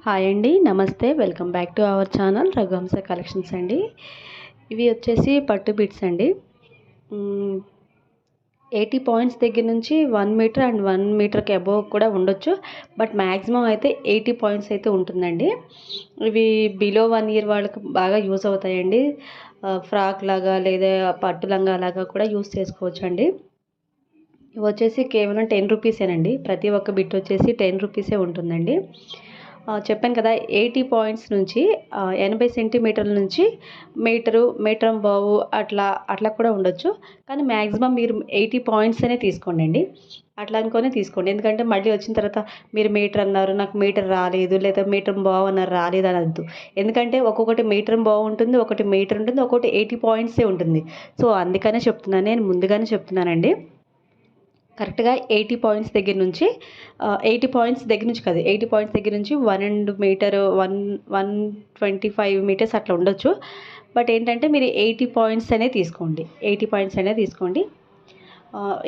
Hi అండి, నమస్తే. Welcome back to our channel Raghuvamsha collections అండి. ఇవి వచ్చేసి పట్టు బిట్స్ అండి. 80 పాయింట్స్ దగ్గర నుంచి 1 మీటర్ అండ్ 1 మీటర్కి అబోవ్ కూడా ఉండొచ్చు. బట్ మ్యాక్సిమం అయితే 80 పాయింట్స్ అయితే ఉంటుందండి. ఇవి బిలో 1 ఇయర్ వాళ్ళకి బాగా యూజ్ అవుతాయండి. ఫ్రాక్ లాగా లేదా పట్టు లంగా లాగా కూడా యూజ్ చేసుకోవచ్చండి. ఇవి వచ్చేసి కేవలం 10 రూపీసేనండి. ప్రతి ఒక్క బిట్ వచ్చేసి 10 రూపీసే ఉంటుందండి. చెప్పాను కదా, 80 పాయింట్స్ నుంచి 80 సెంటీమీటర్ల నుంచి మీటర్ బావు అట్లా కూడా ఉండొచ్చు. కానీ మ్యాక్సిమం మీరు 80 పాయింట్స్ అనే తీసుకోండి. అట్లా అనుకొని తీసుకోండి. ఎందుకంటే మళ్ళీ వచ్చిన తర్వాత మీరు మీటర్ అన్నారు, నాకు మీటర్ రాలేదు, లేదా మీటర్ బావు అన్నారు రాలేదు అనొద్దు. ఎందుకంటే ఒక్కొక్కటి మీటర్ బావు ఉంటుంది, ఒకటి మీటర్ ఉంటుంది, ఒకటి 80 పాయింట్సే ఉంటుంది. సో అందుకనే చెప్తున్నాను, నేను ముందుగానే చెప్తున్నానండి. కరెక్ట్గా 80 పాయింట్స్ దగ్గర నుంచి 80 పాయింట్స్ దగ్గర నుంచి కాదు, 80 పాయింట్స్ దగ్గర నుంచి 1 మీటర్ 125 మీటర్స్ అట్లా ఉండొచ్చు. బట్ ఏంటంటే మీరు 80 పాయింట్స్ అనే తీసుకోండి. 80 పాయింట్స్ అనే తీసుకోండి.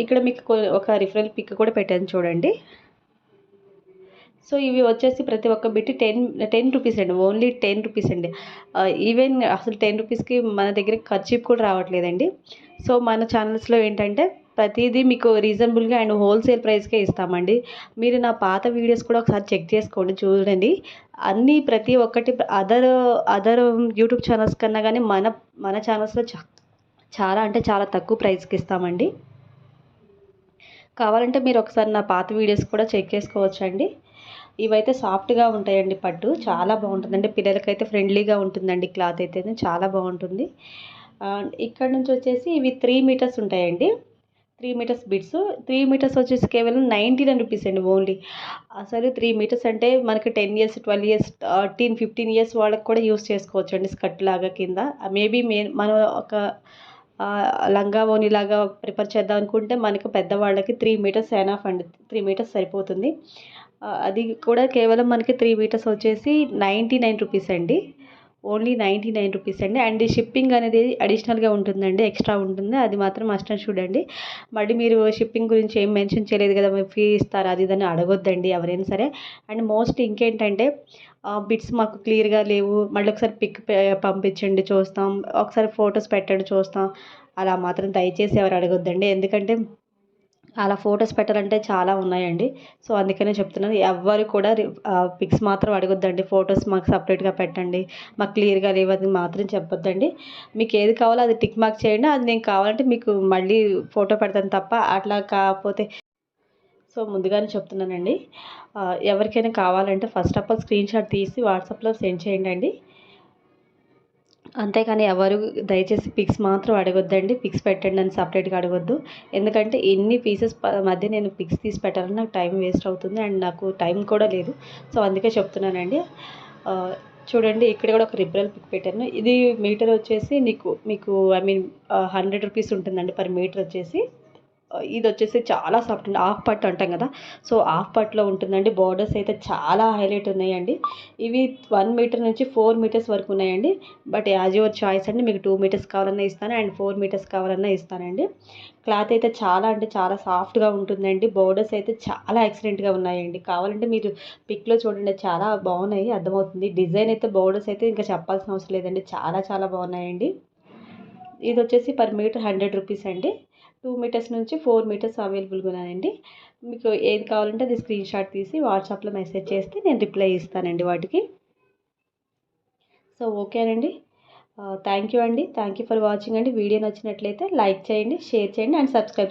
ఇక్కడ మీకు ఒక రిఫరల్ పిక్ కూడా పెట్టాను చూడండి. సో ఇవి వచ్చేసి ప్రతి ఒక్క బిట్ 10 రూపీస్ అండి. ఓన్లీ 10 రూపీస్ అండి. ఈవెన్ అసలు 10 రూపీస్కి మన దగ్గర ఖర్చీప్ కూడా రావట్లేదండి. సో మన ఛానల్స్లో ఏంటంటే ప్రతిదీ మీకు రీజనబుల్గా అండ్ హోల్సేల్ ప్రైస్కే ఇస్తామండి. మీరు నా పాత వీడియోస్ కూడా ఒకసారి చెక్ చేసుకోండి, చూడండి. అన్నీ ప్రతి ఒక్కటి అదర్ యూట్యూబ్ ఛానల్స్ కన్నా కానీ మన ఛానల్స్లో చాలా అంటే చాలా తక్కువ ప్రైస్కి ఇస్తామండి. కావాలంటే మీరు ఒకసారి నా పాత వీడియోస్ కూడా చెక్ చేసుకోవచ్చండి. ఇవైతే సాఫ్ట్గా ఉంటాయండి. పట్టు చాలా బాగుంటుందండి. పిల్లలకైతే ఫ్రెండ్లీగా ఉంటుందండి. క్లాత్ అయితే చాలా బాగుంటుంది. ఇక్కడ నుంచి వచ్చేసి ఇవి 3 మీటర్స్ ఉంటాయండి. 3 మీటర్స్ బిట్స్. 3 మీటర్స్ వచ్చేసి కేవలం 99 రూపీస్ అండి ఓన్లీ. అసలు 3 మీటర్స్ అంటే మనకి 10 ఇయర్స్, 12 ఇయర్స్, 13, 15 ఇయర్స్ వాళ్ళకి కూడా యూస్ చేసుకోవచ్చు అండి. స్కర్ట్ లాగా కింద మేబీ మనం ఒక లంగా ఓణి లాగా ప్రిఫర్ చేద్దాం అనుకుంటే మనకు పెద్దవాళ్ళకి 3 మీటర్స్ ఎనఫ్ అండి. 3 మీటర్స్ సరిపోతుంది. అది కూడా కేవలం మనకి 3 మీటర్స్ వచ్చేసి 99 రూపీస్ అండి. ఓన్లీ 99 రూపీస్ అండి. అండ్ షిప్పింగ్ అనేది అడిషనల్గా ఉంటుందండి, ఎక్స్ట్రా ఉంటుంది. అది మాత్రం మస్ట్ అండ్ షుడ్ అండి. మళ్ళీ మీరు షిప్పింగ్ గురించి ఏం మెన్షన్ చేయలేదు కదా, మీరు ఫీ ఇస్తారా అది ఇదని అడగొద్దండి ఎవరైనా సరే. అండ్ మోస్ట్ ఇంకేంటంటే బిట్స్ మాకు క్లియర్గా లేవు, మళ్ళీ ఒకసారి పిక్ పంపించండి చూస్తాం, ఒకసారి ఫొటోస్ పెట్టండి చూస్తాం, అలా మాత్రం దయచేసి ఎవరు అడగొద్దండి. ఎందుకంటే అలా ఫొటోస్ పెట్టాలంటే చాలా ఉన్నాయండి. సో అందుకనే చెప్తున్నాను, ఎవ్వరు కూడా పిక్స్ మాత్రం అడగొద్దండి. ఫొటోస్ మాకు సపరేట్గా పెట్టండి, మాకు క్లియర్గా లేవని మాత్రం చెప్పొద్దండి. మీకు ఏది కావాలో అది టిక్ మార్క్ చేయండి. అది నేను కావాలంటే మీకు మళ్ళీ ఫోటో పెడతాను తప్ప అట్లా కాకపోతే. సో ముందుగానే చెప్తున్నానండి, ఎవరికైనా కావాలంటే first of all screen shot తీసి వాట్సాప్లో సెండ్ చేయండి. అంతేకాని ఎవరు దయచేసి పిక్స్ మాత్రం అడగొద్దండి. పిక్స్ పెట్టండి అని సపరేట్గా అడగొద్దు. ఎందుకంటే ఎన్ని పీసెస్ మధ్య నేను పిక్స్ తీసి పెట్టాలని నాకు టైం వేస్ట్ అవుతుంది, అండ్ నాకు టైం కూడా లేదు. సో అందుకే చెప్తున్నానండి. చూడండి, ఇక్కడ కూడా ఒక రిఫరల్ పిక్ పెట్టాను. ఇది మీటర్ వచ్చేసి మీకు ఐ మీన్ 100 రూపీస్ ఉంటుందండి పర్ మీటర్ వచ్చేసి. ఇది వచ్చేసి చాలా సాఫ్ట్ అండి. హాఫ్ పట్టు అంటాం కదా, సో హాఫ్ పట్టులో ఉంటుందండి. బోర్డర్స్ అయితే చాలా హైలైట్ ఉన్నాయండి. ఇవి 1 మీటర్ నుంచి 4 మీటర్స్ వరకు ఉన్నాయండి. బట్ యాజ్ యువర్ చాయిస్ అండి, మీకు 2 మీటర్స్ కావాలన్నా ఇస్తాను, అండ్ 4 మీటర్స్ కావాలన్నా ఇస్తానండి. క్లాత్ అయితే చాలా అంటే చాలా సాఫ్ట్గా ఉంటుందండి. బోర్డర్స్ అయితే చాలా ఎక్సలెంట్గా ఉన్నాయండి. కావాలంటే మీరు పిక్లో చూడండి, చాలా బాగున్నాయి, అర్థమవుతుంది. డిజైన్ అయితే బోర్డర్స్ అయితే ఇంకా చెప్పాల్సిన అవసరం లేదండి, చాలా చాలా బాగున్నాయండి. ఇది వచ్చేసి పర్ మీటర్ 100 రూపీస్ అండి. 2 మీటర్స్ నుంచి 4 మీటర్స్ అవైలబుల్గా ఉన్నాయండి. మీకు ఏది కావాలంటే అది స్క్రీన్ షాట్ తీసి వాట్సాప్లో మెసేజ్ చేస్తే నేను రిప్లై ఇస్తానండి వాటికి. సో ఓకేనండి. థ్యాంక్ యూ అండి. థ్యాంక్ యూ ఫర్ వాచింగ్ అండి. వీడియో నచ్చినట్లయితే లైక్ చేయండి, షేర్ చేయండి అండ్ సబ్స్క్రైబ్ చేయండి.